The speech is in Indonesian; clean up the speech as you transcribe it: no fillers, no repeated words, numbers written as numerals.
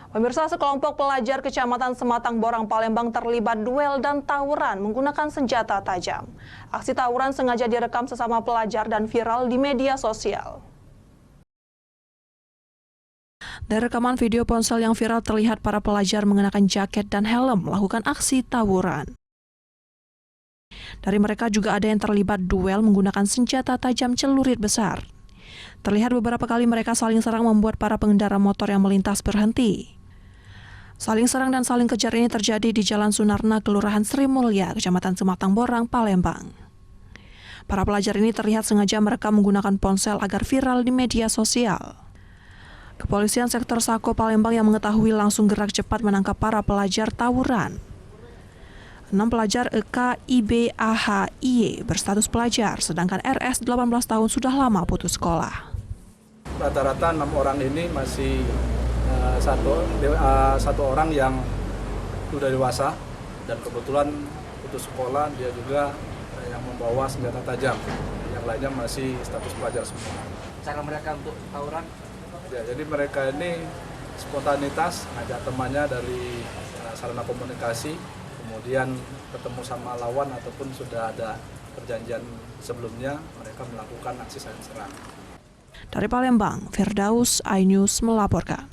Pemirsa, sekelompok pelajar Kecamatan Sematang Borang, Palembang terlibat duel dan tawuran menggunakan senjata tajam. Aksi tawuran sengaja direkam sesama pelajar dan viral di media sosial. Dari rekaman video ponsel yang viral terlihat para pelajar mengenakan jaket dan helm melakukan aksi tawuran. Dari mereka juga ada yang terlibat duel menggunakan senjata tajam celurit besar. Terlihat beberapa kali mereka saling serang membuat para pengendara motor yang melintas berhenti. Saling serang dan saling kejar ini terjadi di Jalan Sunarna, Kelurahan Sri Mulya, Kecamatan Sematang Borang, Palembang. Para pelajar ini terlihat sengaja merekam menggunakan ponsel agar viral di media sosial. Kepolisian Sektor Sako Palembang yang mengetahui langsung gerak cepat menangkap para pelajar tawuran. 6 pelajar EK, IB, AH, IY berstatus pelajar, sedangkan RS 18 tahun sudah lama putus sekolah. Rata-rata 6 orang ini masih satu orang yang sudah dewasa dan kebetulan putus sekolah, dia juga yang membawa senjata tajam. Yang lainnya masih status pelajar semua. Cara mereka untuk tawuran? Ya, jadi mereka ini spontanitas ngajak temannya dari sarana komunikasi, kemudian ketemu sama lawan ataupun sudah ada perjanjian sebelumnya, mereka melakukan aksi saling serang. Dari Palembang, Firdaus, iNews melaporkan.